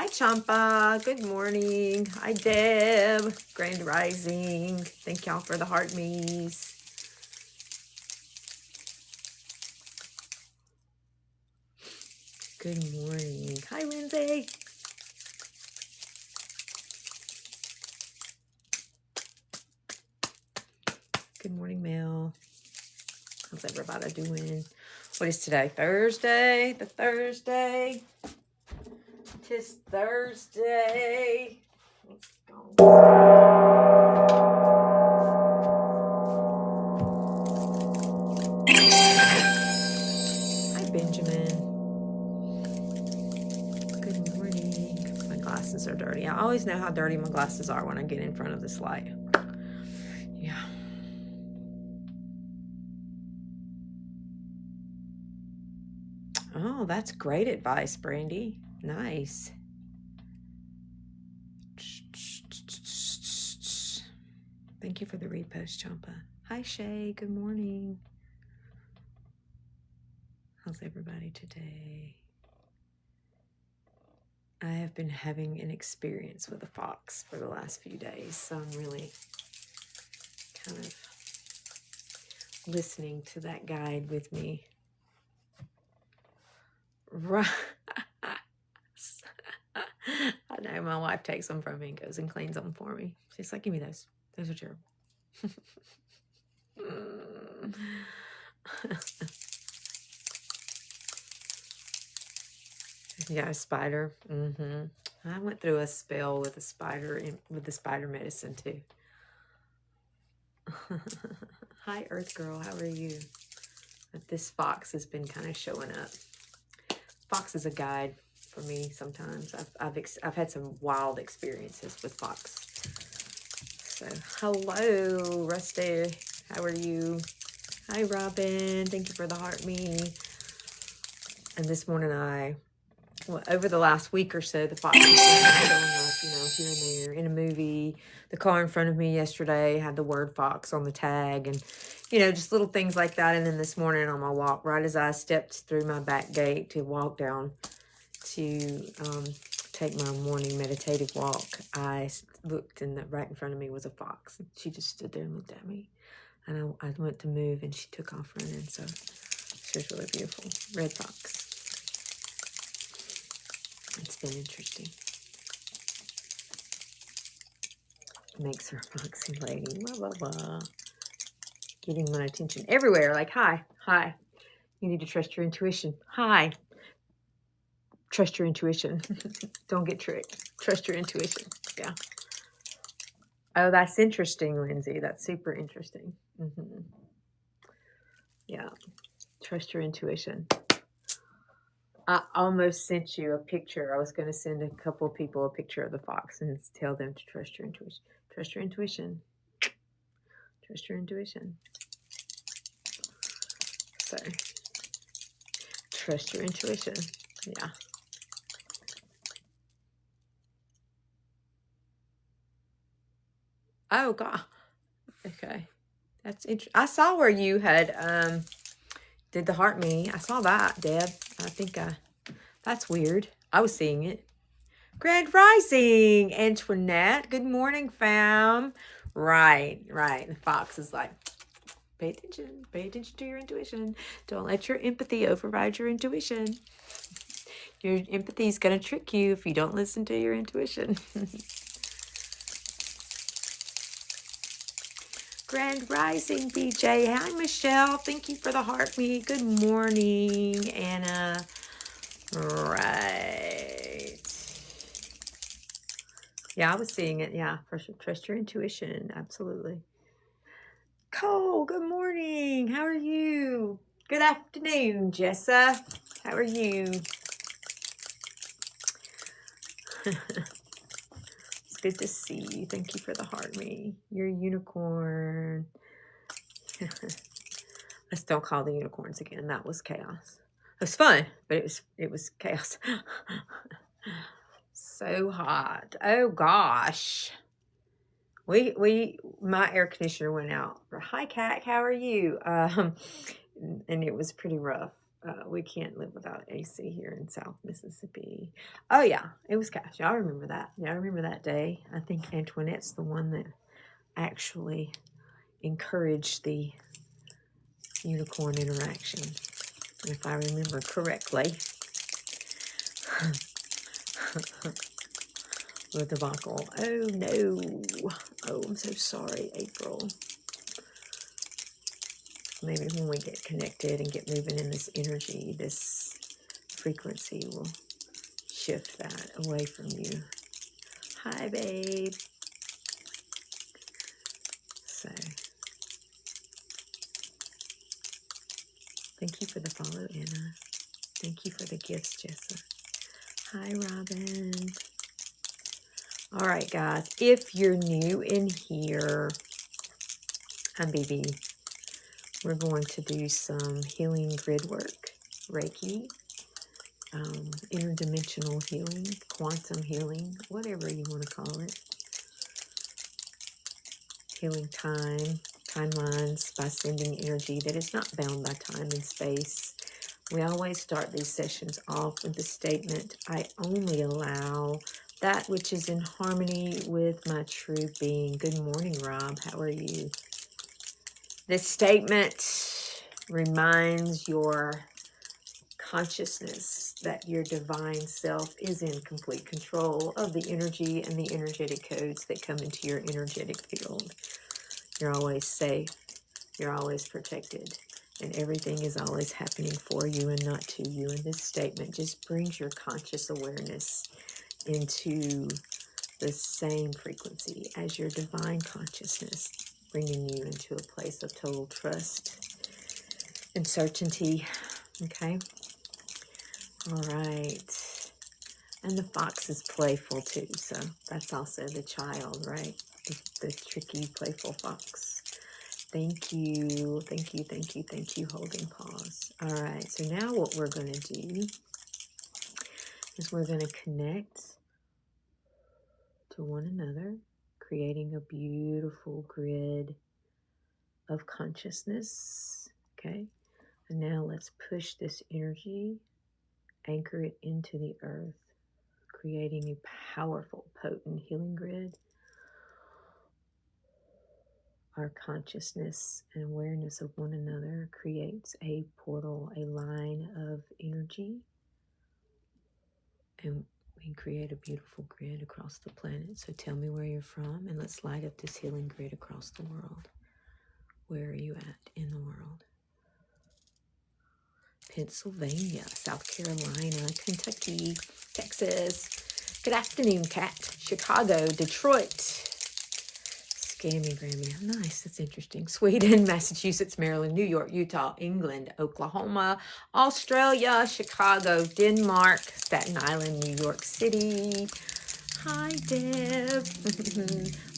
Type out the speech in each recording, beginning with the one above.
Hi, Champa. Good morning. Hi, Deb. Grand Rising. Thank y'all for the heart me's. Good morning. Hi, Lindsay. Good morning, Mel. How's everybody doing? What is today? Thursday? The Thursday? Tis Thursday. Let's go. Hi, Benjamin. Good morning. My glasses are dirty. I always know how dirty my glasses are when I get in front of this light. Yeah. Oh, that's great advice, Brandy. Nice. Thank you for the repost, Champa. Hi, Shay. Good morning. How's everybody today? I have been having an experience with a fox for the last few days, so I'm really kind of listening to that guide with me. Right. I know my wife takes them from me and goes and cleans them for me. She's like, give me those. Those are terrible. Yeah, a spider. I went through a spell with a spider with the spider medicine too. Hi, Earth Girl. How are you? This fox has been kind of showing up. Fox is a guide for me sometimes. I've had some wild experiences with fox. So hello, Rusty. How are you? Hi, Robin. Thank you for the heart me. And this morning over the last week or so, the fox has been showing up, here and there in a movie. The car in front of me yesterday had the word fox on the tag, and just little things like that. And then this morning on my walk, right as I stepped through my back gate to walk down to take my morning meditative walk, I looked, and right in front of me was a fox. She just stood there and looked at me, and I went to move, and she took off running. So she was really beautiful. Red fox. It's been interesting. Makes her foxy lady. Blah, blah, blah. Getting my attention everywhere. Like, hi. You need to trust your intuition. Hi. Trust your intuition. Don't get tricked. Trust your intuition. Yeah. Oh, that's interesting, Lindsay. That's super interesting. Yeah. Trust your intuition. I almost sent you a picture. I was going to send a couple of people a picture of the fox and tell them to trust your intuition. Trust your intuition. Trust your intuition. So, trust your intuition. Yeah. Oh, God. Okay. That's interesting. I saw where you had did the heart me. I saw that, Deb. I think that's weird. I was seeing it. Grand Rising, Antoinette. Good morning, fam. Right. The fox is like, pay attention to your intuition. Don't let your empathy override your intuition. Your empathy is going to trick you if you don't listen to your intuition. Grand Rising, BJ. Hi, Michelle. Thank you for the heart me. Good morning, Anna. Right. Yeah, I was seeing it. Yeah, trust your intuition. Absolutely. Cole, good morning. How are you? Good afternoon, Jessa. How are you? It's good to see you. Thank you for the heart me. You're a unicorn. Let's don't call the unicorns again. That was chaos. It was fun, but it was chaos. So hot. Oh gosh. My air conditioner went out. Hi, Kat. How are you? And it was pretty rough. We can't live without AC here in South Mississippi. Oh yeah, it was Cash. I remember that. Yeah, I remember that day. I think Antoinette's the one that actually encouraged the unicorn interaction, if I remember correctly. The debacle. Oh no. Oh, I'm so sorry, April. Maybe when we get connected and get moving in this energy, this frequency will shift that away from you. Hi, babe. So, thank you for the follow, Anna. Thank you for the gifts, Jessa. Hi, Robin. All right, guys. If you're new in here, I'm BB. We're going to do some healing grid work, Reiki, interdimensional healing, quantum healing, whatever you want to call it. Healing timelines by sending energy that is not bound by time and space. We always start these sessions off with the statement, I only allow that which is in harmony with my true being. Good morning, Rob. How are you? This statement reminds your consciousness that your divine self is in complete control of the energy and the energetic codes that come into your energetic field. You're always safe. You're always protected. And everything is always happening for you and not to you. And this statement just brings your conscious awareness into the same frequency as your divine consciousness, bringing you into a place of total trust and certainty. Okay? All right. And the fox is playful too, so that's also the child, right? The tricky, playful fox. Thank you, thank you, thank you, thank you, holding pause. All right, so now what we're going to do is we're going to connect to one another, creating a beautiful grid of consciousness, okay? And now let's push this energy, anchor it into the earth, creating a powerful, potent healing grid. Our consciousness and awareness of one another creates a portal, a line of energy, and we create a beautiful grid across the planet. So tell me where you're from, and let's light up this healing grid across the world. Where are you at in the world? Pennsylvania, South Carolina, Kentucky, Texas. Good afternoon, Kat. Chicago, Detroit. Scammy Grammy. Nice. That's interesting. Sweden, Massachusetts, Maryland, New York, Utah, England, Oklahoma, Australia, Chicago, Denmark, Staten Island, New York City. Hi, Deb.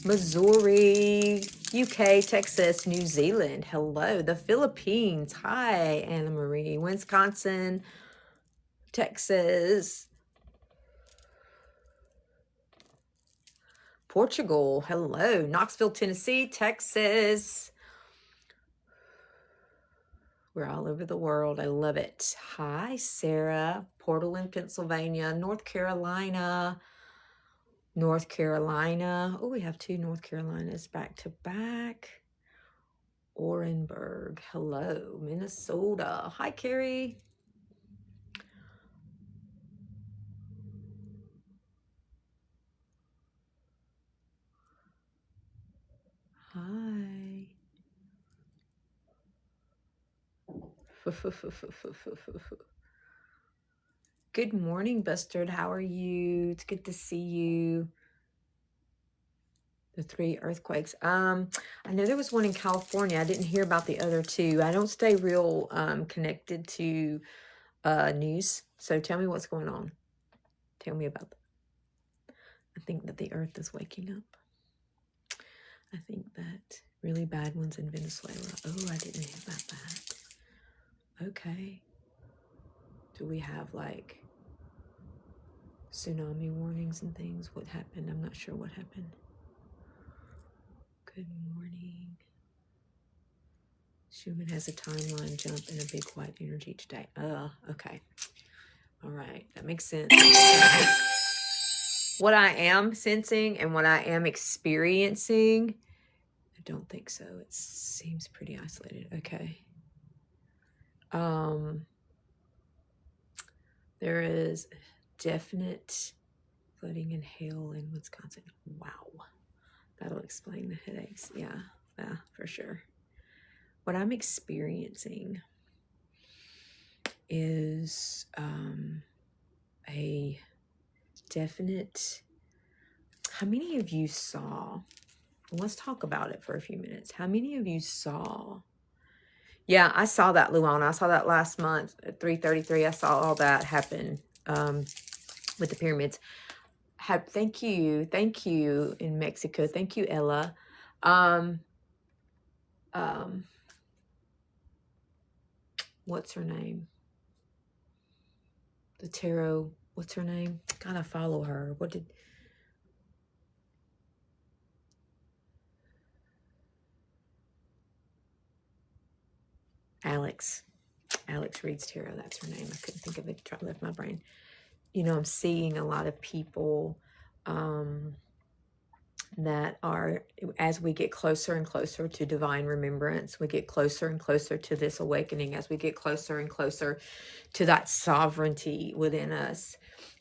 Missouri, UK, Texas, New Zealand. Hello. The Philippines. Hi, Anna Marie. Wisconsin, Texas. Portugal, hello. Knoxville, Tennessee, Texas. We're all over the world. I love it. Hi, Sarah. Portland, Pennsylvania, North Carolina. North Carolina. Oh, we have two North Carolinas back to back. Orenburg, hello. Minnesota. Hi, Carrie. Hi. Good morning, Bustard. How are you? It's good to see you. The 3 earthquakes. I know there was one in California. I didn't hear about the other 2. I don't stay real connected to news. So tell me what's going on. Tell me about that. I think that the earth is waking up. I think that really bad ones in Venezuela. Oh, I didn't hear about that. Okay. Do we have like tsunami warnings and things? What happened? I'm not sure what happened. Good morning. Schumann has a timeline jump and a big white energy today. Okay. All right. That makes sense. What I am sensing and what I am experiencing, I don't think so. It seems pretty isolated. Okay. There is definite flooding and hail in Wisconsin. Wow. That'll explain the headaches. Yeah, for sure. What I'm experiencing is a definite... How many of you saw... Let's talk about it for a few minutes. How many of you saw... Yeah, I saw that, Luana. I saw that last month at 3:33. I saw all that happen with the pyramids. Thank you in Mexico. Thank you, Ella. What's her name? The tarot. What's her name? Gotta follow her. What did... Alex reads tarot. That's her name. I couldn't think of it. It left my brain. You know, I'm seeing a lot of people that are, as we get closer and closer to divine remembrance, we get closer and closer to this awakening, as we get closer and closer to that sovereignty within us,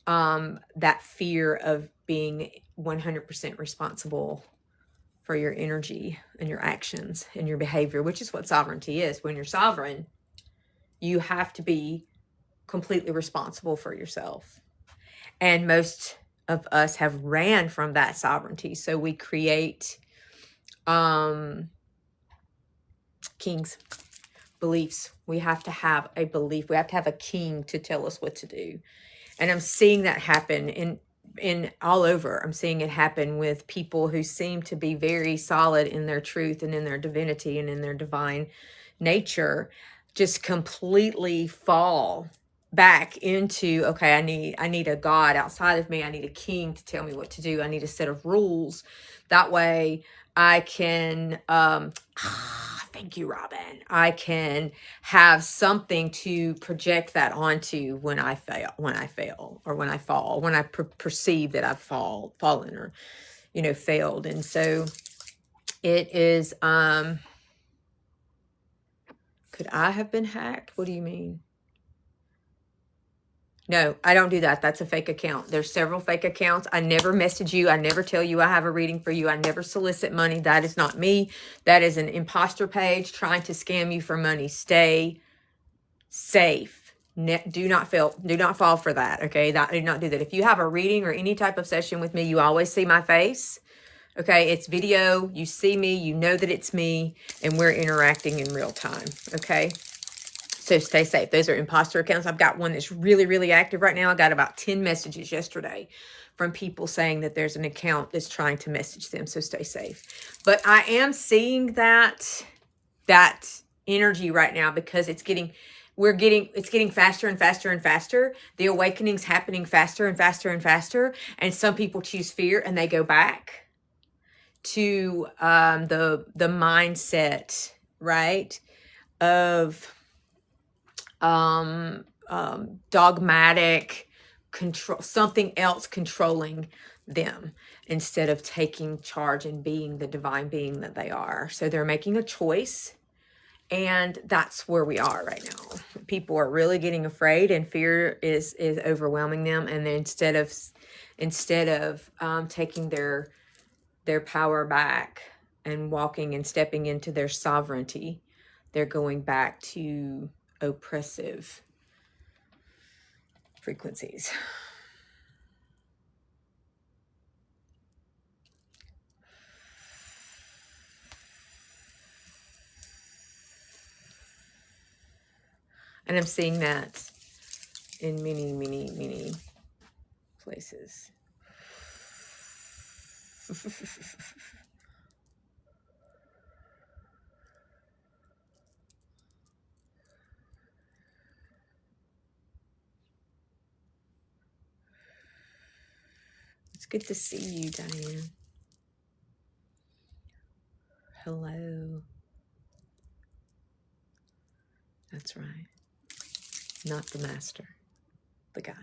that fear of being 100% responsible for your energy and your actions and your behavior, which is what sovereignty is. When you're sovereign, you have to be completely responsible for yourself. And most of us have ran from that sovereignty. So we create kings, beliefs. We have to have a belief. We have to have a king to tell us what to do. And I'm seeing that happen in all over. I'm seeing it happen with people who seem to be very solid in their truth and in their divinity and in their divine nature, just completely fall back into, okay, I need a God outside of me. I need a king to tell me what to do. I need a set of rules. That way I can, thank you, Robin. I can have something to project that onto when I fail, or when I fall, when I perceive that I've fallen or, you know, failed. And so it is, could I have been hacked? What do you mean? No, I don't do that. That's a fake account. There's several fake accounts. I never message you. I never tell you I have a reading for you. I never solicit money. That is not me. That is an imposter page trying to scam you for money. Stay safe. Do not fall for that. Okay. Do not do that. If you have a reading or any type of session with me, you always see my face. Okay. It's video. You see me, you know that it's me, and we're interacting in real time. Okay. So stay safe. Those are imposter accounts. I've got one that's really, really active right now. I got about 10 messages yesterday from people saying that there's an account that's trying to message them. So stay safe. But I am seeing that energy right now because it's getting faster and faster and faster. The awakening's happening faster and faster and faster. And some people choose fear and they go back to the mindset, right, of dogmatic control, something else controlling them instead of taking charge and being the divine being that they are. So they're making a choice, and that's where we are right now. People are really getting afraid, and fear is overwhelming them. And then instead of taking their power back and walking and stepping into their sovereignty, they're going back to oppressive frequencies. And I'm seeing that in many, many, many places. It's good to see you, Diane. Hello. That's right. Not the master, the guide.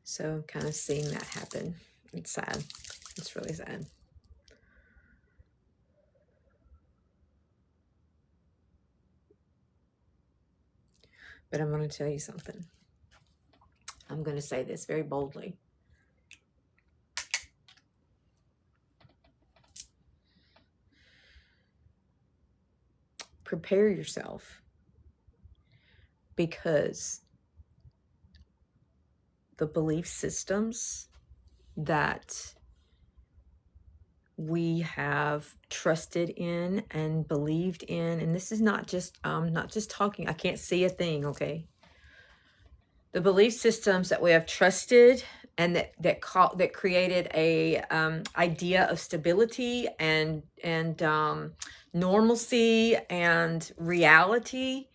So I'm kind of seeing that happen. It's sad. It's really sad. But I'm going to tell you something. I'm going to say this very boldly. Prepare yourself, because the belief systems that we have trusted in and believed in, and this is not just talking, I can't see a thing, okay? The belief systems that we have trusted and that created a idea of stability and normalcy and reality.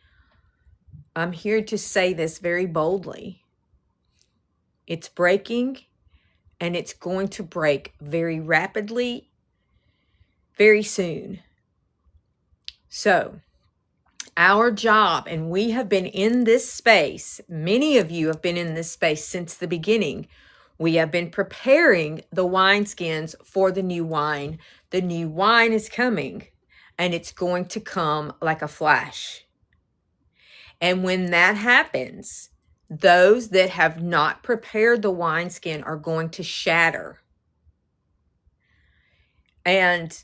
I'm here to say this very boldly. It's breaking, and it's going to break very rapidly, very soon. So our job, and we have been in this space, many of you have been in this space since the beginning. We have been preparing the wineskins for the new wine. The new wine is coming, and it's going to come like a flash. And when that happens, those that have not prepared the wineskin are going to shatter. And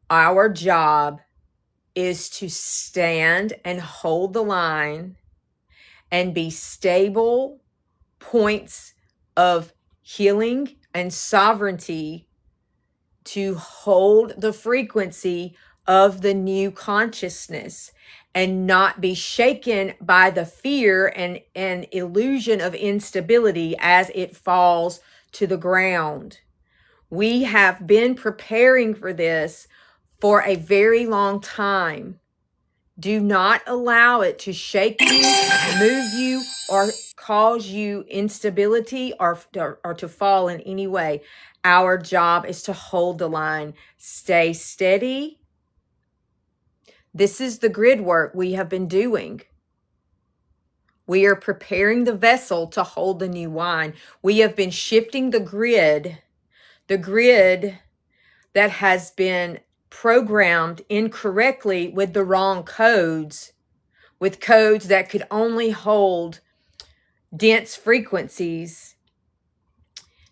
our job is to stand and hold the line and be stable points of healing and sovereignty to hold the frequency of the new consciousness and not be shaken by the fear and illusion of instability as it falls to the ground. We have been preparing for this for a very long time. Do not allow it to shake you, move you, or cause you instability or to fall in any way. Our job is to hold the line. Stay steady. This is the grid work we have been doing. We are preparing the vessel to hold the new wine. We have been shifting the grid that has been programmed incorrectly with the wrong codes, with codes that could only hold dense frequencies.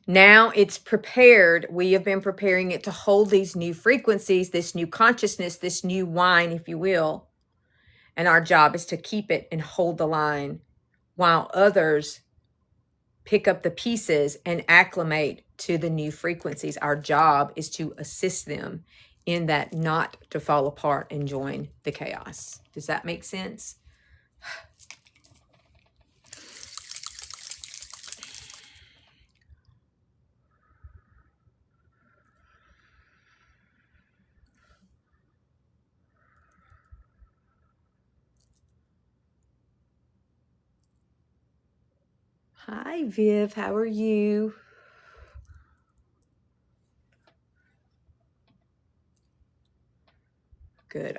Now it's prepared. We have been preparing it to hold these new frequencies, this new consciousness, this new wine, if you will. And our job is to keep it and hold the line while others pick up the pieces and acclimate to the new frequencies. Our job is to assist them in that, not to fall apart and join the chaos. Does that make sense? Hi, Viv. How are you? Good.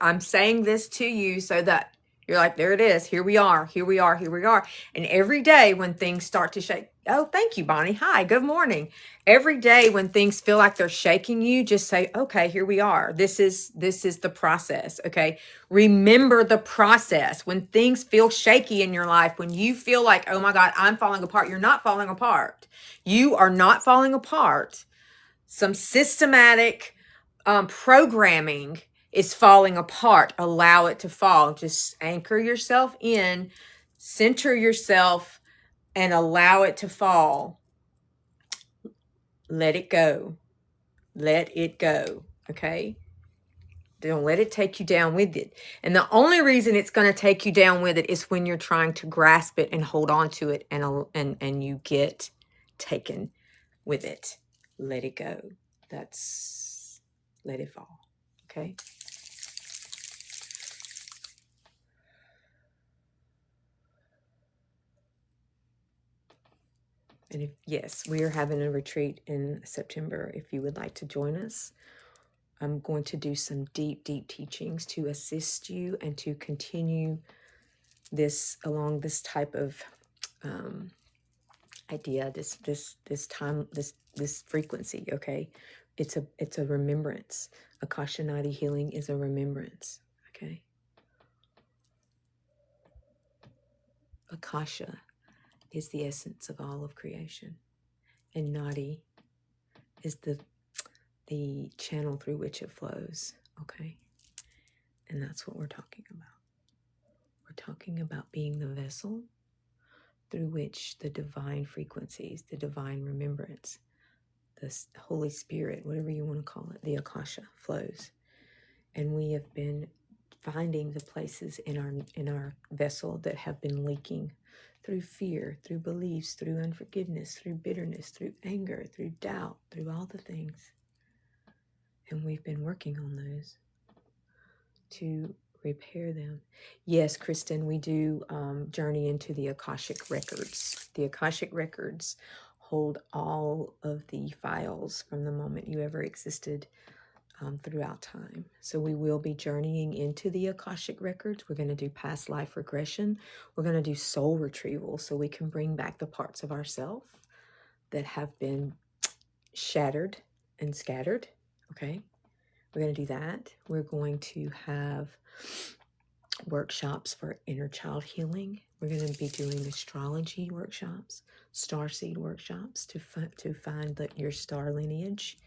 I'm saying this to you so that you're like, there it is. Here we are. Here we are. Here we are. And every day when things start to shake, oh, thank you, Bonnie. Hi, good morning. Every day when things feel like they're shaking you, just say, okay, here we are. This is the process. Okay. Remember the process. When things feel shaky in your life, when you feel like, oh my God, I'm falling apart, you're not falling apart. You are not falling apart. Some systematic programming is falling apart. Allow it to fall. Just anchor yourself in, center yourself, and allow it to fall. Let it go. Let it go. Okay? Don't let it take you down with it. And the only reason it's going to take you down with it is when you're trying to grasp it and hold on to it, and you get taken with it. Let it go. Let it fall. Okay? And if, yes, we are having a retreat in September. If you would like to join us, I'm going to do some deep, deep teachings to assist you and to continue this along this type of um, idea, this time, this frequency. Okay, it's a remembrance. Akasha Nadi healing is a remembrance. Okay, Akasha is the essence of all of creation, and Nadi is the channel through which it flows. Okay, and that's what we're talking about. We're talking about being the vessel through which the divine frequencies, the divine remembrance, the Holy Spirit, whatever you want to call it, the Akasha flows. And we have been finding the places in our vessel that have been leaking through fear, through beliefs, through unforgiveness, through bitterness, through anger, through doubt, through all the things. And we've been working on those to repair them. Yes, Kristen, we do journey into the Akashic records. The Akashic records hold all of the files from the moment you ever existed throughout time. So we will be journeying into the Akashic records. We're going to do past life regression. We're going to do soul retrieval so we can bring back the parts of ourself that have been shattered and scattered. Okay, we're going to do that. We're going to have workshops for inner child healing. We're going to be doing astrology workshops, starseed workshops to find your star lineage.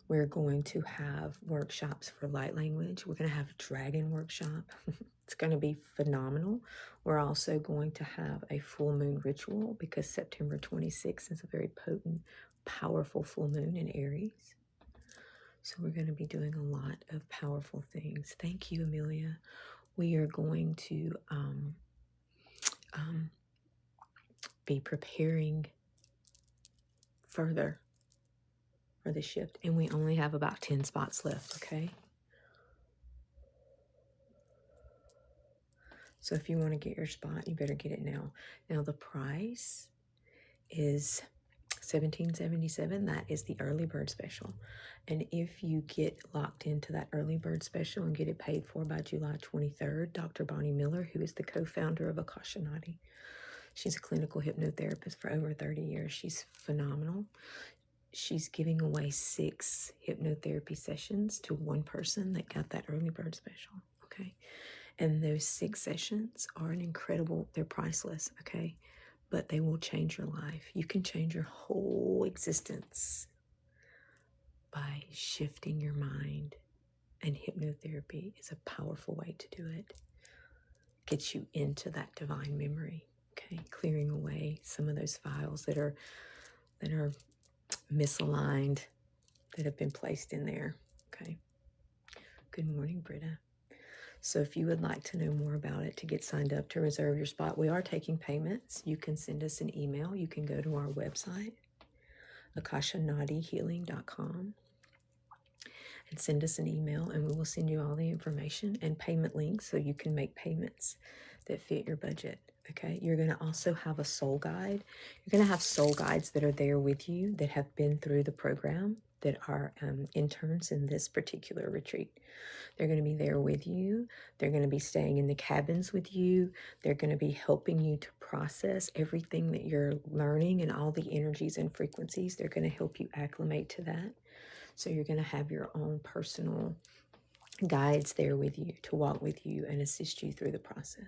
We're going to have workshops for light language. We're going to have a dragon workshop. It's going to be phenomenal. We're also going to have a full moon ritual because September 26th is a very potent, powerful full moon in Aries. So we're going to be doing a lot of powerful things. Thank you, Amelia. We are going to be preparing further for the shift. And we only have about 10 spots left, okay? So if you want to get your spot, you better get it now. Now the price is $17.77. That is the early bird special. And if you get locked into that early bird special and get it paid for by July 23rd, Dr. Bonnie Miller, who is the co-founder of Akasha Nadi, she's a clinical hypnotherapist for over 30 years. She's phenomenal. She's giving away 6 hypnotherapy sessions to one person that got that early bird special, okay? And those 6 sessions are an incredible, they're priceless, okay? But they will change your life. You can change your whole existence by shifting your mind. And hypnotherapy is a powerful way to do it. Gets you into that divine memory, okay? Clearing away some of those files that are misaligned, that have been placed in there, okay? Good morning, Britta. So if you would like to know more about it, to get signed up, to reserve your spot, we are taking payments. You can send us an email. You can go to our website, akashanadihealing.com, and send us an email, and we will send you all the information and payment links so you can make payments that fit your budget, okay? You're going to also have a soul guide. You're going to have soul guides that are there with you that have been through the program, that are interns in this particular retreat. They're going to be there with you. They're going to be staying in the cabins with you. They're going to be helping you to process everything that you're learning and all the energies and frequencies. They're going to help you acclimate to that. So you're going to have your own personal guides there with you to walk with you and assist you through the process.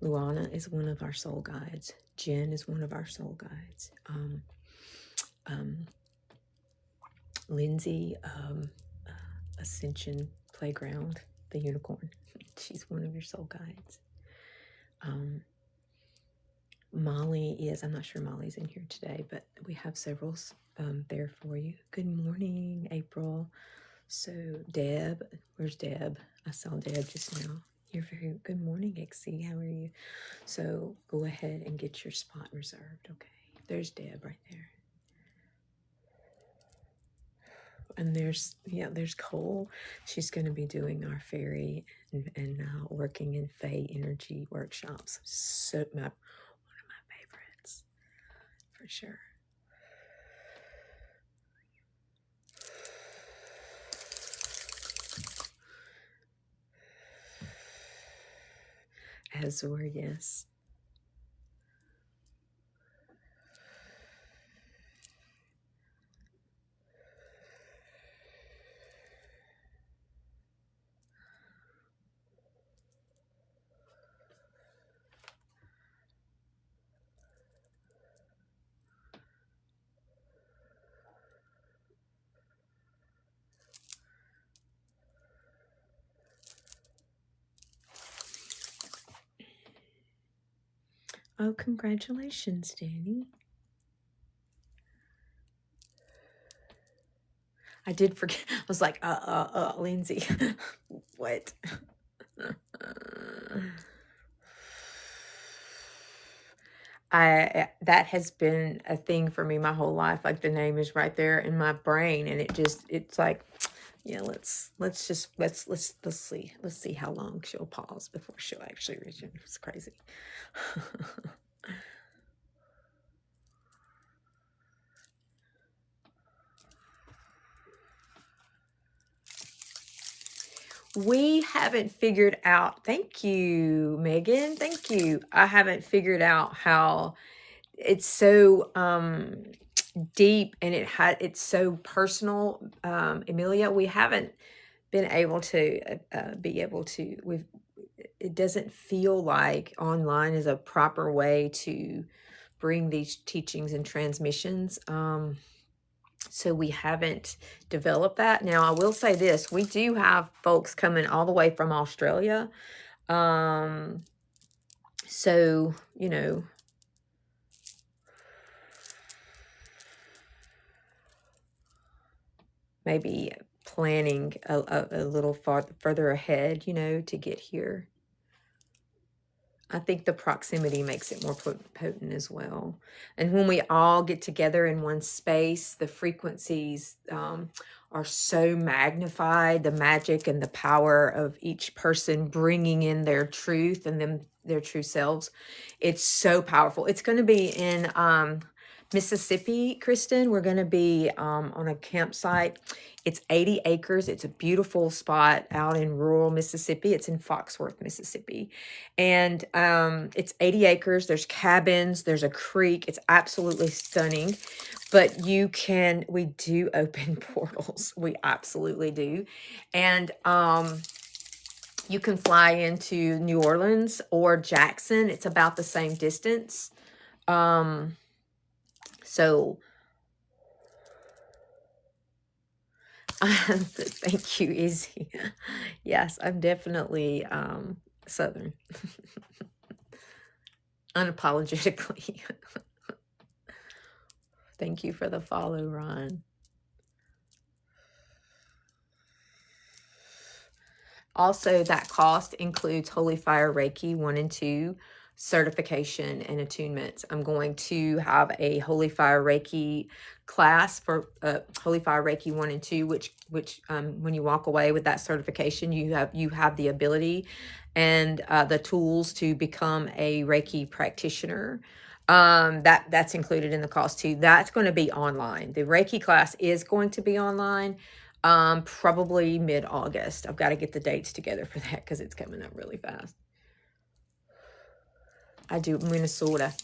Luana is one of our soul guides. Jen is one of our soul guides. Lindsay, Ascension Playground, the unicorn. She's one of your soul guides. Molly is, I'm not sure Molly's in here today, but we have several there for you. Good morning, April. So Deb, where's Deb? I saw Deb just now. You're very good morning, XC. How are you? So go ahead and get your spot reserved. Okay, there's Deb right there. And there's Cole. She's going to be doing our fairy and working in Fae energy workshops. So one of my for sure. Azure, yes. Oh, congratulations, Danny. I did forget. I was like, Lindsay, what? That has been a thing for me my whole life. Like the name is right there in my brain, and it's like, yeah, let's see how long she'll pause before she'll actually reach it. It's crazy. We haven't figured out, thank you, Megan, thank you. I haven't figured out how it's so deep, and it's so personal. Emilia, we haven't been able to it doesn't feel like online is a proper way to bring these teachings and transmissions. So we haven't developed that. Now, I will say this, we do have folks coming all the way from Australia. So, you know, maybe planning a little further ahead, you know, to get here. I think the proximity makes it more potent as well. And when we all get together in one space, the frequencies are so magnified, the magic and the power of each person bringing in their truth and their true selves. It's so powerful. It's going to be in Mississippi, Kristen. We're going to be on a campsite. It's 80 acres. It's a beautiful spot out in rural Mississippi. It's in Foxworth, Mississippi. And it's 80 acres. There's cabins. There's a creek. It's absolutely stunning. But we do open portals. We absolutely do. And you can fly into New Orleans or Jackson. It's about the same distance. So thank you, Izzy. Yes, I'm definitely Southern. Unapologetically. Thank you for the follow, Ron. Also, that cost includes Holy Fire Reiki 1 and 2 certification and attunements. I'm going to have a Holy Fire Reiki class for Holy Fire Reiki 1 and 2, which when you walk away with that certification, you have the ability and the tools to become a Reiki practitioner. That's included in the cost too. That's going to be online. The Reiki class is going to be online. Probably mid-August. I've got to get the dates together for that because it's coming up really fast. I do Minnesota.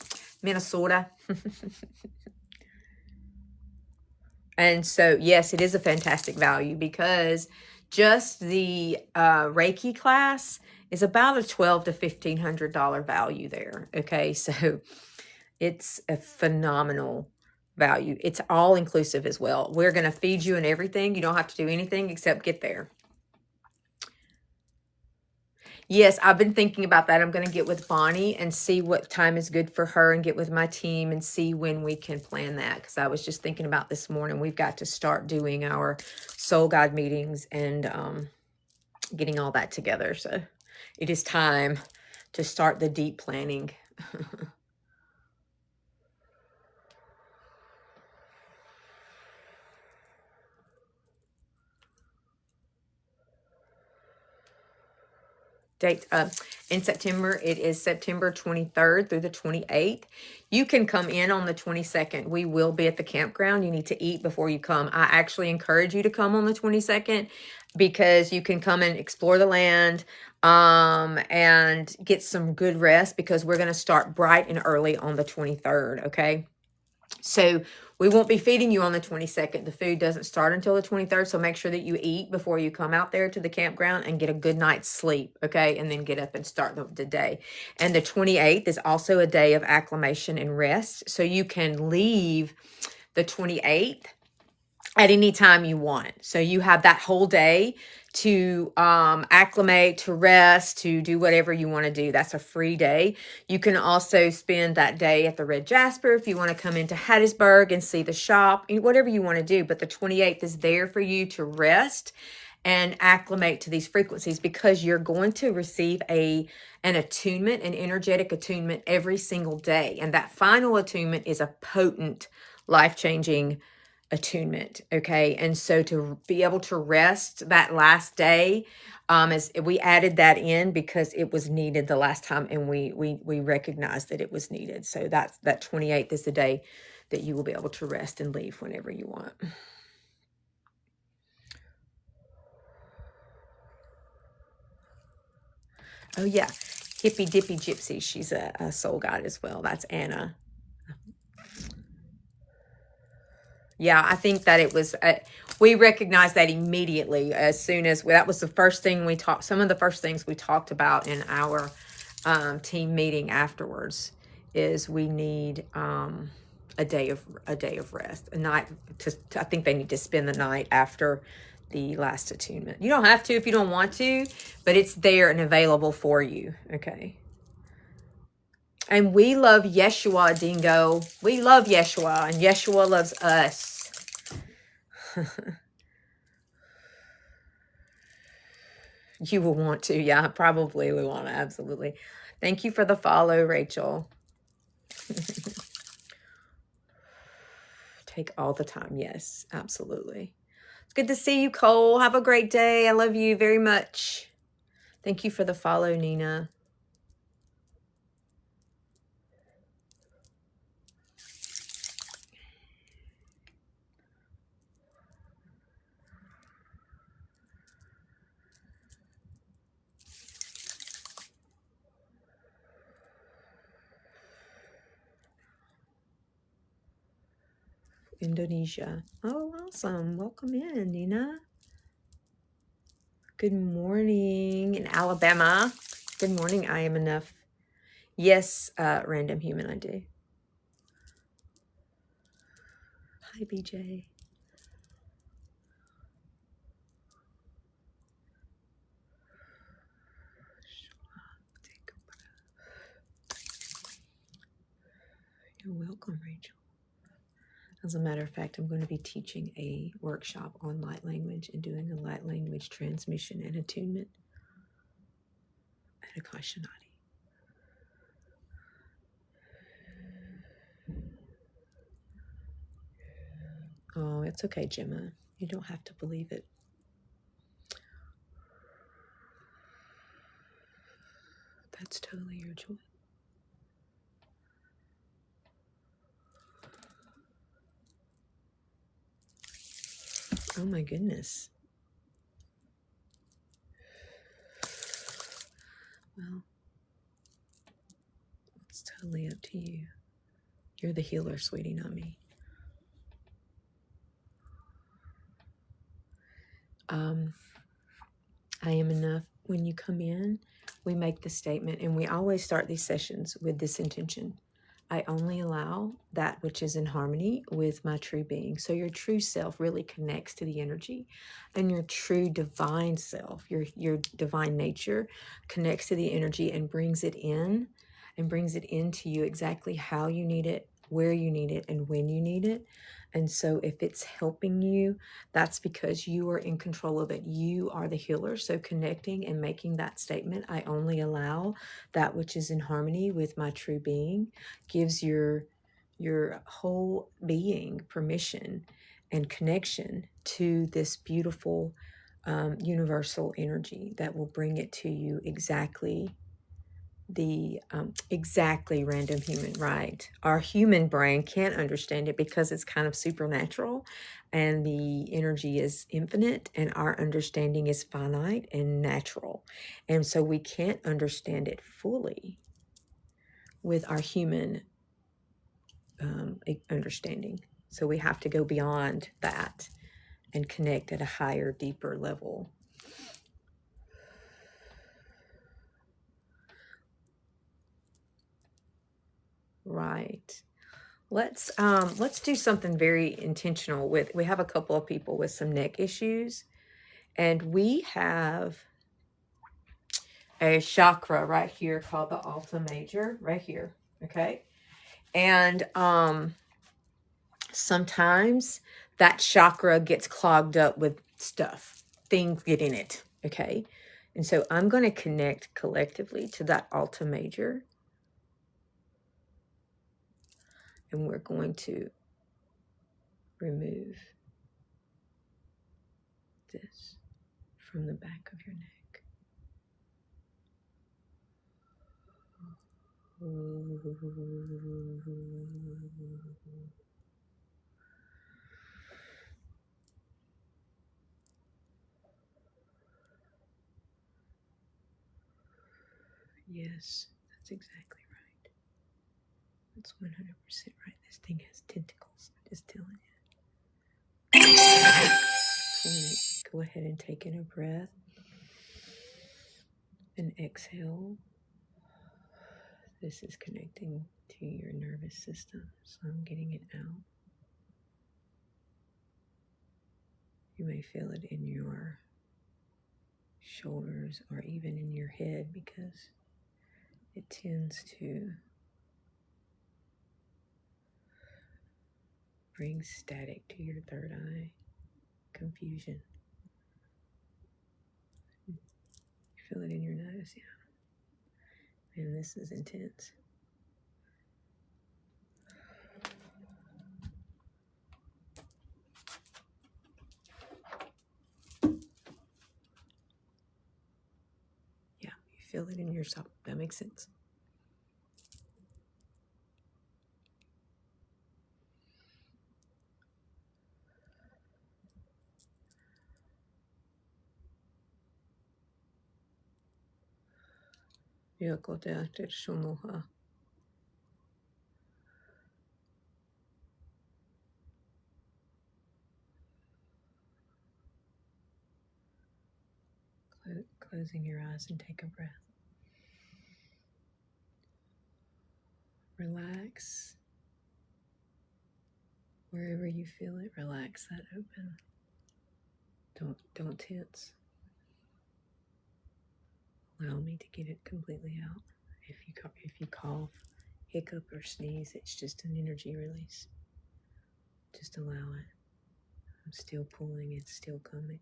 And so, yes, it is a fantastic value because just the Reiki class is about a $1,200 to $1,500 value there. Okay, so it's a phenomenal value. It's all inclusive as well. We're going to feed you and everything. You don't have to do anything except get there. Yes, I've been thinking about that. I'm going to get with Bonnie and see what time is good for her and get with my team and see when we can plan that. Because I was just thinking about this morning, we've got to start doing our soul guide meetings and getting all that together. So it is time to start the deep planning. date in September. It is September 23rd through the 28th. You can come in on the 22nd. We will be at the campground. You need to eat before you come. I actually encourage you to come on the 22nd because you can come and explore the land and get some good rest, because we're going to start bright and early on the 23rd. Okay. So we won't be feeding you on the 22nd. The food doesn't start until the 23rd. So make sure that you eat before you come out there to the campground and get a good night's sleep. Okay. And then get up and start the day. And the 28th is also a day of acclimation and rest. So you can leave the 28th at any time you want. So you have that whole day to acclimate, to rest, to do whatever you want to do. That's a free day. You can also spend that day at the Red Jasper if you want to come into Hattiesburg and see the shop, whatever you want to do. But the 28th is there for you to rest and acclimate to these frequencies, because you're going to receive an attunement, an energetic attunement every single day. And that final attunement is a potent, life-changing attunement. Okay. And so to be able to rest that last day, as we added that in because it was needed the last time, and we recognized that it was needed. So that 28th is the day that you will be able to rest and leave whenever you want. Oh yeah. Hippy Dippy Gypsy. She's a soul guide as well. That's Anna. Yeah, I think that it was, we recognized that immediately as soon as, that was the first thing we talked, some of the first things we talked about in our team meeting afterwards, is we need a day of rest, a night I think they need to spend the night after the last attunement. You don't have to if you don't want to, but it's there and available for you. Okay. And we love Yeshua, Dingo. We love Yeshua, and Yeshua loves us. You will want to. Yeah, probably we want to. Absolutely. Thank you for the follow, Rachel. Take all the time. Yes, absolutely. It's good to see you, Cole. Have a great day. I love you very much. Thank you for the follow, Nina. Indonesia. Oh, awesome. Welcome in, Nina. Good morning in Alabama. Good morning, I am enough. Yes, random human, I do. Hi, BJ. You're welcome, Rachel. As a matter of fact, I'm going to be teaching a workshop on light language and doing a light language transmission and attunement at Akash Shanati. Oh, it's okay, Gemma. You don't have to believe it. That's totally your choice. Oh my goodness. Well, it's totally up to you. You're the healer, sweetie, not me. I am enough. When you come in, we make the statement, and we always start these sessions with this intention. I only allow that which is in harmony with my true being. So your true self really connects to the energy, and your true divine self, your divine nature, connects to the energy and brings it in, and brings it into you exactly how you need it, where you need it, and when you need it. And so if it's helping you, that's because you are in control of it. You are the healer. So connecting and making that statement, I only allow that which is in harmony with my true being, gives your whole being permission and connection to this beautiful universal energy that will bring it to you exactly the exactly random human, right? Our human brain can't understand it because it's kind of supernatural and the energy is infinite and our understanding is finite and natural. And so we can't understand it fully with our human understanding. So we have to go beyond that and connect at a higher, deeper level. Right. Let's do something very intentional with, we have a couple of people with some neck issues, and we have a chakra right here called the Alta Major right here. Okay. And sometimes that chakra gets clogged up with stuff, things get in it. Okay. And so I'm going to connect collectively to that Alta Major, and we're going to remove this from the back of your neck. Yes, that's exactly right. That's 100% right. This thing has tentacles. I'm just telling you. Go ahead and take in a breath and exhale. This is connecting to your nervous system, so I'm getting it out. You may feel it in your shoulders or even in your head because it tends to bring static to your third eye, confusion. You feel it in your nose, yeah. Man, this is intense. Yeah, you feel it in yourself. That makes sense. Closing your eyes and take a breath. Relax. Wherever you feel it, relax that open. Don't tense. Allow me to get it completely out. If you cough, hiccup, or sneeze, it's just an energy release. Just allow it. I'm still pulling, it's still coming.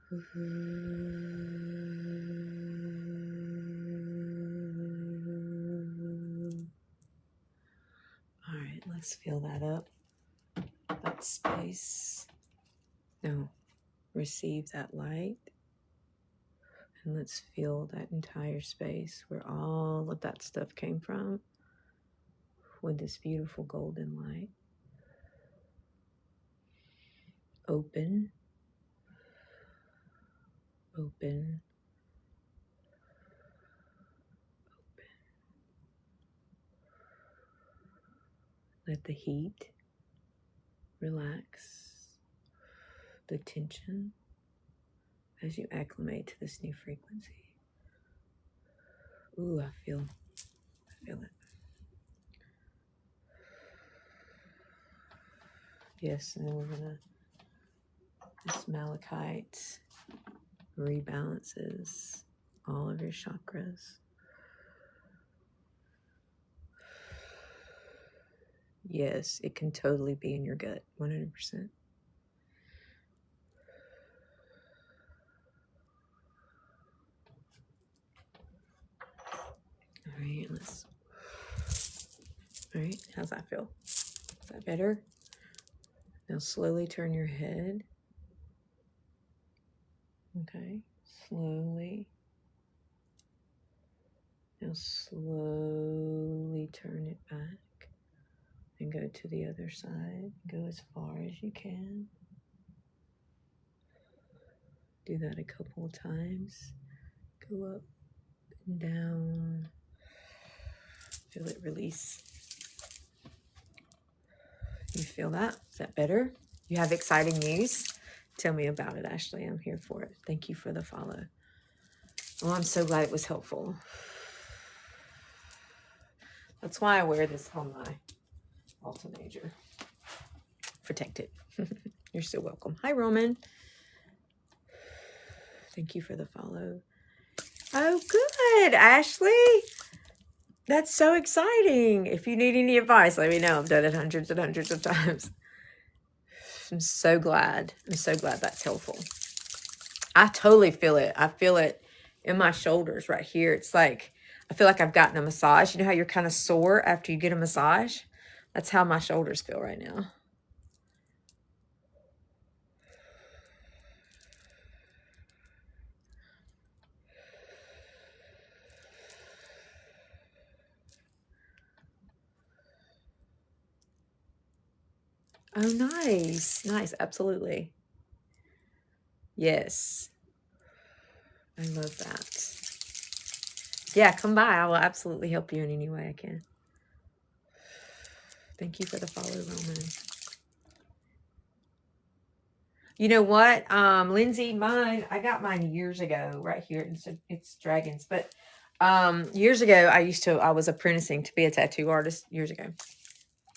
All right, let's fill that up. That space. No, receive that light. And let's fill that entire space where all of that stuff came from with this beautiful golden light. Open, open, open. Let the heat relax the tension as you acclimate to this new frequency. Ooh, I feel it. Yes, and then we're gonna, this malachite rebalances all of your chakras. Yes, it can totally be in your gut, 100%. All right, all right, how's that feel? Is that better? Now slowly turn your head. Okay, slowly. Now slowly turn it back and go to the other side. Go as far as you can. Do that a couple of times. Go up and down. Feel it release. You feel that? Is that better? You have exciting news? Tell me about it, Ashley. I'm here for it. Thank you for the follow. Oh, I'm so glad it was helpful. That's why I wear this on my Alta Major. Protect it. You're so welcome. Hi, Roman. Thank you for the follow. Oh, good, Ashley. That's so exciting. If you need any advice, let me know. I've done it hundreds and hundreds of times. I'm so glad. I'm so glad that's helpful. I totally feel it. I feel it in my shoulders right here. It's like, I feel like I've gotten a massage. You know how you're kind of sore after you get a massage? That's how my shoulders feel right now. Oh, nice. Nice. Absolutely. Yes. I love that. Yeah, come by. I will absolutely help you in any way I can. Thank you for the follow, Roman. You know what, Lindsay, I got mine years ago right here. It's dragons, but years ago, I was apprenticing to be a tattoo artist years ago.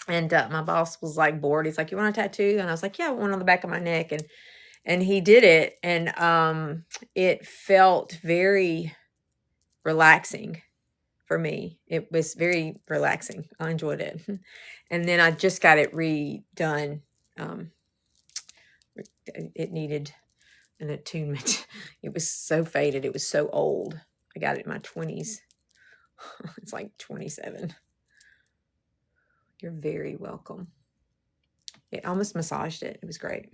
And my boss was like bored. He's like, you want a tattoo? And I was like, yeah, I want one on the back of my neck. And he did it. And it felt very relaxing for me. It was very relaxing. I enjoyed it. And then I just got it redone. It needed an attunement. It was so faded. It was so old. I got it in my 20s. It's like 27. You're very welcome. It almost massaged it. It was great.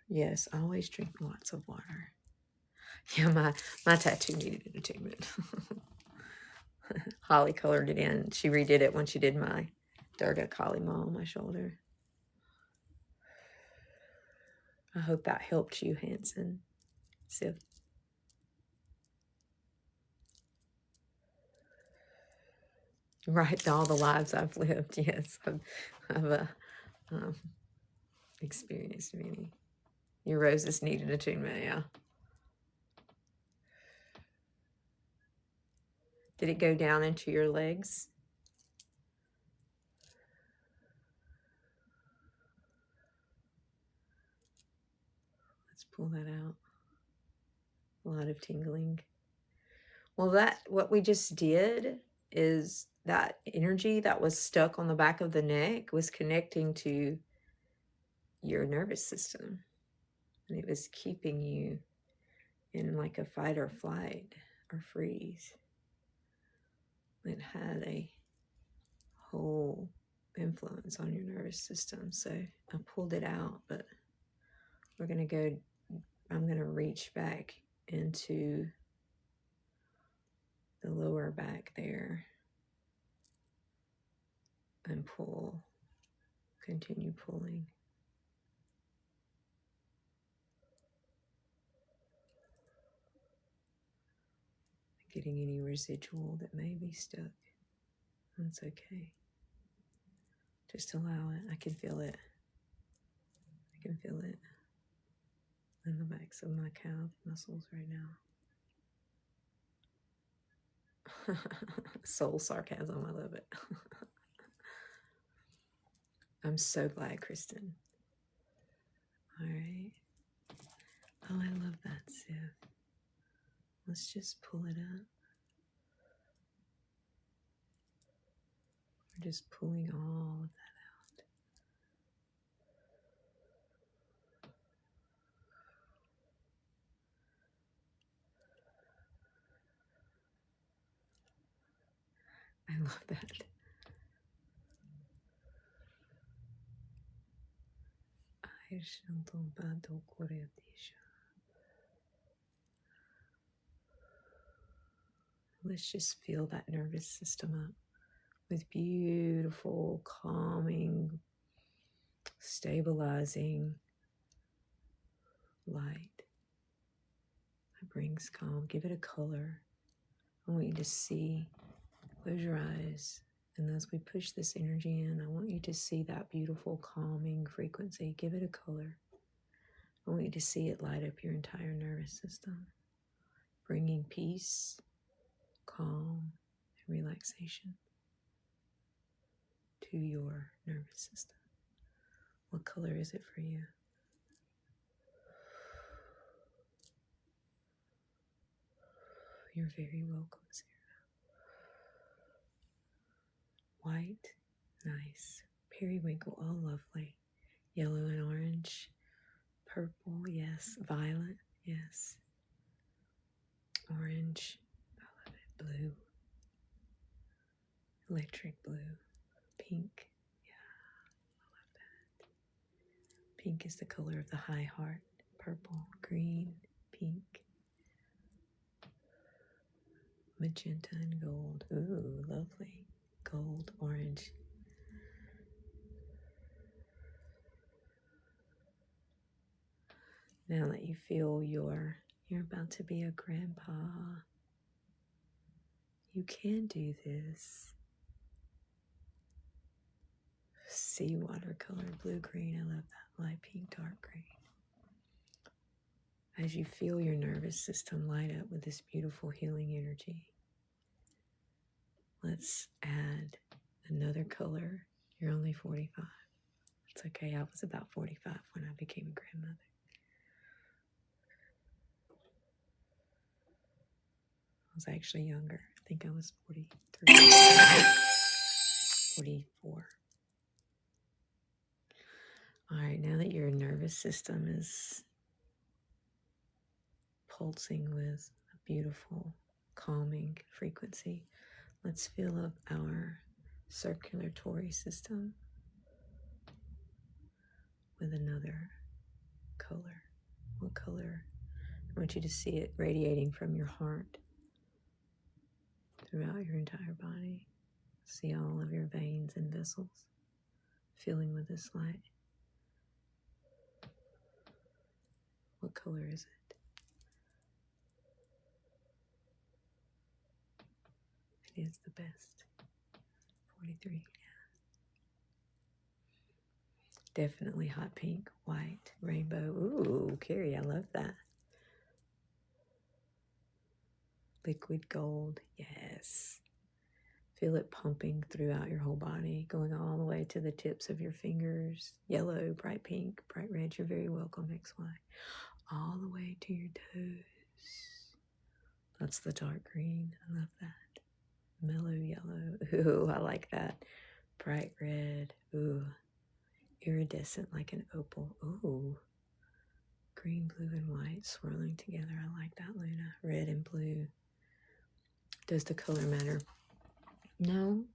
Yes, always drink lots of water. Yeah, my tattoo needed an attunement. Holly colored it in. She redid it when she did my Durga Kali Ma on my shoulder. I hope that helped you, Hanson. Siv. Right, all the lives I've lived. Yes, I've experienced many. Your roses needed attunement, yeah. Did it go down into your legs? Let's pull that out. A lot of tingling. Well, what we just did is that energy that was stuck on the back of the neck was connecting to your nervous system. And it was keeping you in like a fight or flight or freeze. It had a whole influence on your nervous system. So I pulled it out, but I'm going to reach back into the lower back there and continue pulling. Getting any residual that may be stuck. That's okay. Just allow it. I can feel it. I can feel it. in the backs of my calf muscles right now. Soul sarcasm, I love it. I'm so glad, Kristen. All right. Oh, I love that, Sif. Let's just pull it up. We're just pulling all of that out. I love that. Let's just fill that nervous system up with beautiful, calming, stabilizing light. It brings calm. Give it a color. I want you to see. Close your eyes. And as we push this energy in, I want you to see that beautiful, calming frequency. Give it a color. I want you to see it light up your entire nervous system, bringing peace, calm, and relaxation to your nervous system. What color is it for you? You're very welcome, Sarah. White, nice. Periwinkle, all lovely. Yellow and orange. Purple, yes. Violet, yes. Orange, I love it. Blue. Electric blue. Pink, yeah, I love that. Pink is the color of the high heart. Purple, green, pink. Magenta and gold. Ooh, lovely. Gold, orange. Now that you feel you're about to be a grandpa, you can do this. Sea water color, blue, green. I love that. Light pink, dark green. As you feel your nervous system light up with this beautiful healing energy, let's add another color. You're only 45. It's okay. I was about 45 when I became a grandmother. I was actually younger. I think I was 43, 44. All right, now that your nervous system is pulsing with a beautiful, calming frequency, let's fill up our circulatory system with another color. What color? I want you to see it radiating from your heart throughout your entire body. See all of your veins and vessels filling with this light. What color is it? It is the best. 43, yeah. Definitely hot pink, white, rainbow. Ooh, Carrie, I love that. Liquid gold, yes. Feel it pumping throughout your whole body, going all the way to the tips of your fingers. Yellow, bright pink, bright red. You're very welcome, XY. All the way to your toes. That's the dark green. I love that. Mellow yellow. Ooh, I like that. Bright red. Ooh. Iridescent like an opal. Ooh. Green, blue, and white swirling together. I like that, Luna. Red and blue. Does the color matter? No,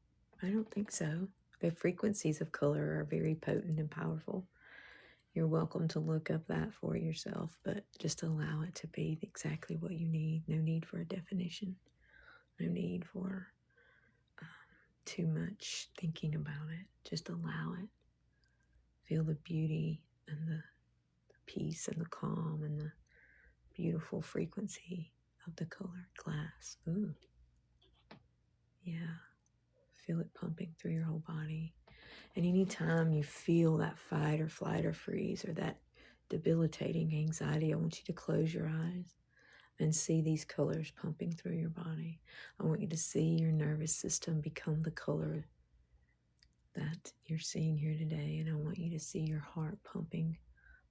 I don't think so. The frequencies of color are very potent and powerful. You're welcome to look up that for yourself, but just allow it to be exactly what you need. No need for a definition. No need for too much thinking about it. Just allow it. Feel the beauty and the peace and the calm and the beautiful frequency of the colored glass. Ooh. Yeah. Feel it pumping through your whole body. And anytime you feel that fight or flight or freeze or that debilitating anxiety, I want you to close your eyes and see these colors pumping through your body. I want you to see your nervous system become the color that you're seeing here today. And I want you to see your heart pumping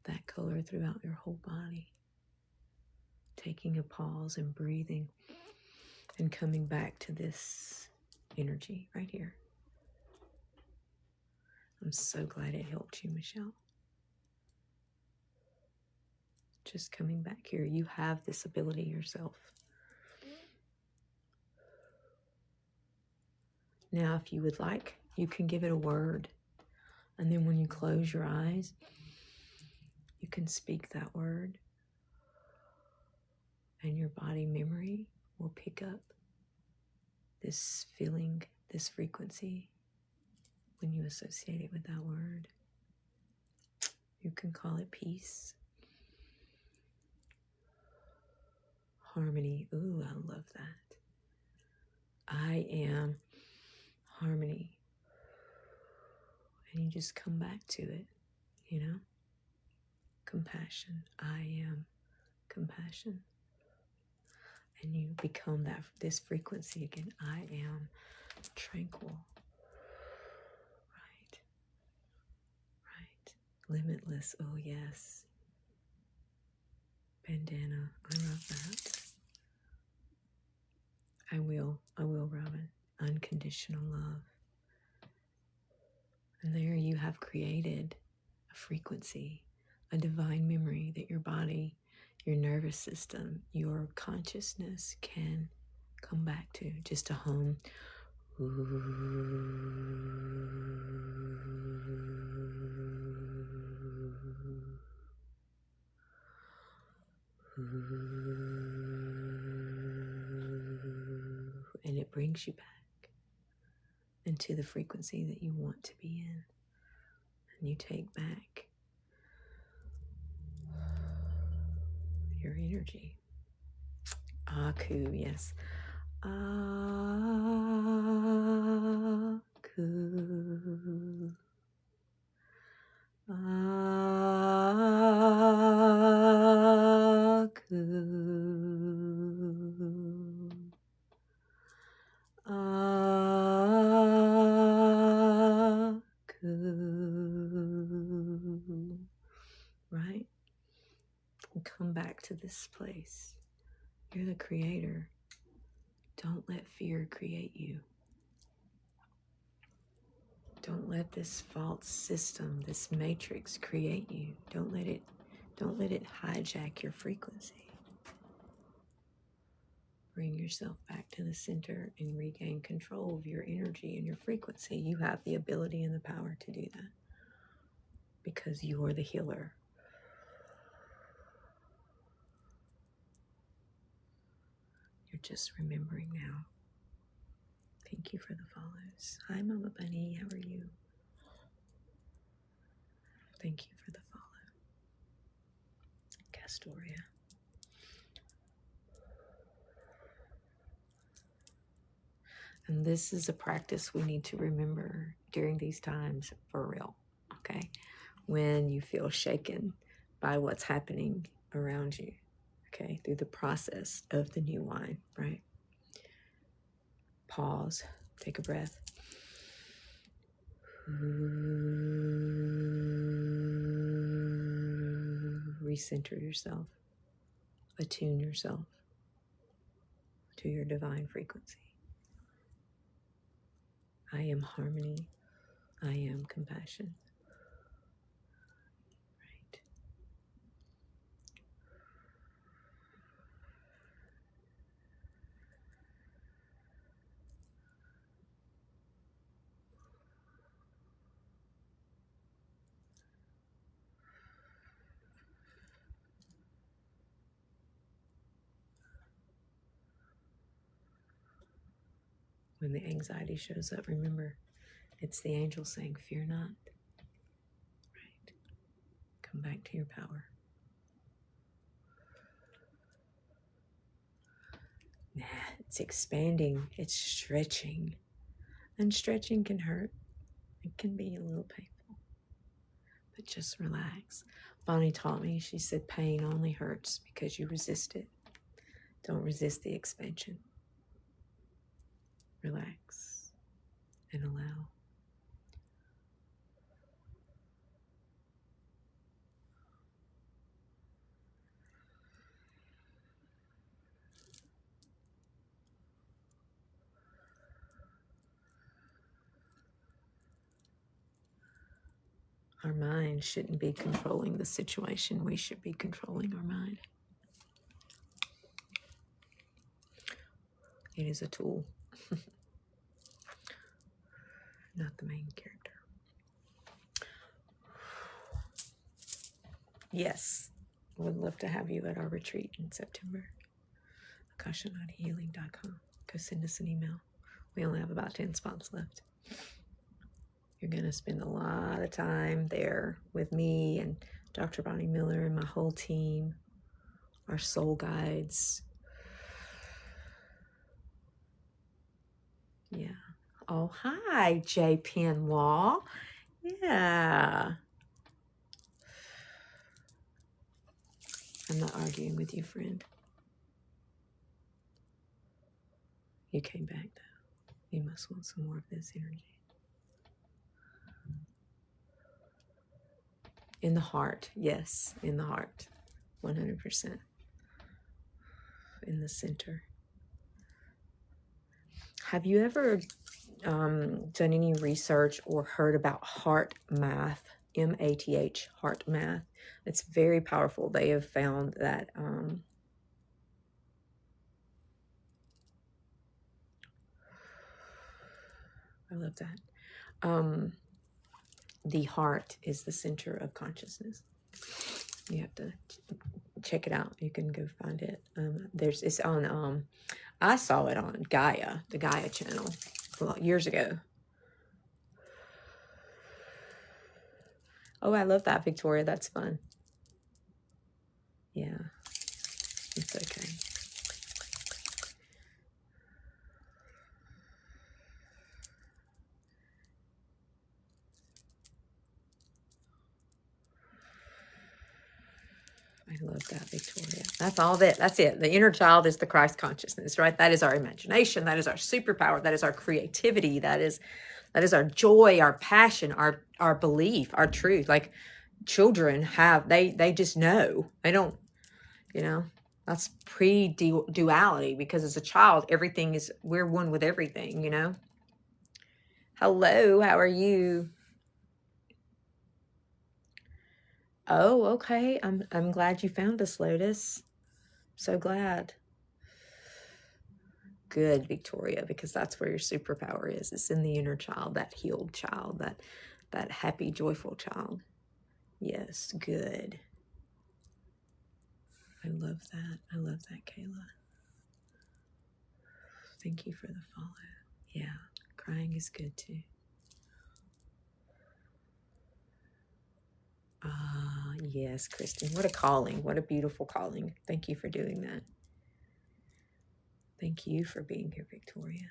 that color throughout your whole body. Taking a pause and breathing and coming back to this energy right here. I'm so glad it helped you, Michelle. Just coming back here. You have this ability yourself. Now, if you would like, you can give it a word. And then when you close your eyes, you can speak that word. And your body memory will pick up this feeling, this frequency, when you associate it with that word. You can call it peace, harmony. Ooh, I love that. I am harmony. And you just come back to it, you know? Compassion. I am compassion. And you become this frequency again. I am tranquil. Right. Right. Limitless. Oh, yes. Bandana. I love that. I will, Robin. Unconditional love. And there you have created a frequency, a divine memory that your body, your nervous system, your consciousness can come back to. Just a hum. And it brings you back into the frequency that you want to be in. And you take back your energy. Aku, yes. Aku. Aku. Right? And come back to this place. You're the creator. Don't let fear create you. Don't let this false system, this matrix create you. Don't let it hijack your frequency. Bring yourself back to the center and regain control of your energy and your frequency. You have the ability and the power to do that because you're the healer. You're just remembering now. Thank you for the follows. Hi, Mama Bunny. How are you? Thank you for the follow. Castoria. And this is a practice we need to remember during these times for real, okay? When you feel shaken by what's happening around you, okay? Through the process of the new wine, right? Pause, take a breath. Recenter yourself. Attune yourself to your divine frequency. I am harmony. I am compassion. Right. When the anxiety shows up, remember, it's the angel saying, fear not. Right. Come back to your power. Nah, it's expanding. It's stretching. And stretching can hurt. It can be a little painful. but just relax. Bonnie taught me, she said, pain only hurts because you resist it. Don't resist the expansion. Relax and allow. Our mind shouldn't be controlling the situation. We should be controlling our mind. It is a tool, not the main character. Yes, I would love to have you at our retreat in September. AkashaNotHealing.com. Go send us an email. We only have about 10 spots left. You're going to spend a lot of time there with me and Dr. Bonnie Miller and my whole team, our soul guides. Yeah. Oh, hi, J. Penwall. Yeah. I'm not arguing with you, friend. You came back, though. You must want some more of this energy. In the heart, yes, in the heart, 100%. In the center. Have you ever done any research or heard about heart math? M-A-T-H, heart math. It's very powerful. They have found that I love that. The heart is the center of consciousness. You have to check it out. You can go find it. It's on. I saw it on Gaia, the Gaia channel, years ago. Oh, I love that, Victoria. That's fun. Yeah, it's okay. I love that, Victoria. That's all of it. That's it. The inner child is the Christ consciousness, right? That is our imagination. That is our superpower. That is our creativity. That is our joy, our passion, our belief, our truth. Like children have, they just know. They don't, that's pre-duality, because as a child, we're one with everything, Hello, how are you? Oh, okay. I'm glad you found us, Lotus. So glad. Good, Victoria, because that's where your superpower is. It's in the inner child, that healed child, that happy, joyful child. Yes, good. I love that. I love that, Kayla. Thank you for the follow. Yeah, crying is good too. Yes, Kristen. What a calling. What a beautiful calling. Thank you for doing that. Thank you for being here, Victoria.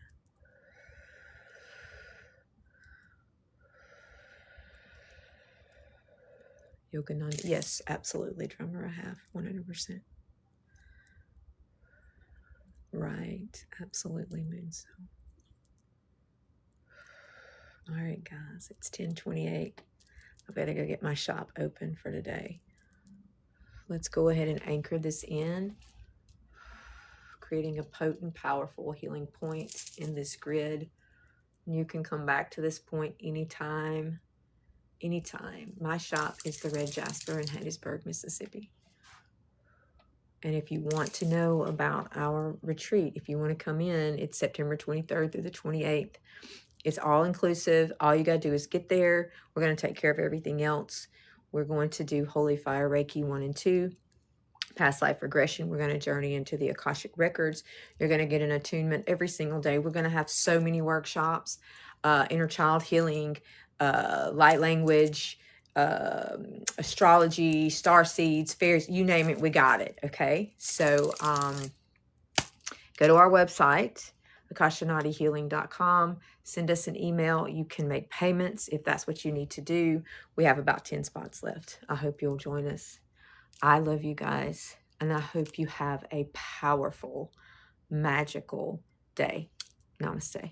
Yogananda. Yes, absolutely, drummer. I have 100%. Right. Absolutely, Moonstone. All right, guys. It's 10:28. I better go get my shop open for today. Let's go ahead and anchor this in, creating a potent, powerful healing point in this grid. You can come back to this point anytime. Anytime. My shop is the Red Jasper in Hattiesburg, Mississippi. And if you want to know about our retreat, if you want to come in, it's September 23rd through the 28th. It's all inclusive. All you got to do is get there. We're going to take care of everything else. We're going to do Holy Fire Reiki 1 and 2, past life regression. We're going to journey into the Akashic Records. You're going to get an attunement every single day. We're going to have so many workshops, inner child healing, light language, astrology, star seeds, fairies, you name it, we got it. Okay. So, go to our website, akashanadihealing.com. Send us an email. You can make payments if that's what you need to do. We have about 10 spots left. I hope you'll join us. I love you guys, and I hope you have a powerful, magical day. Namaste.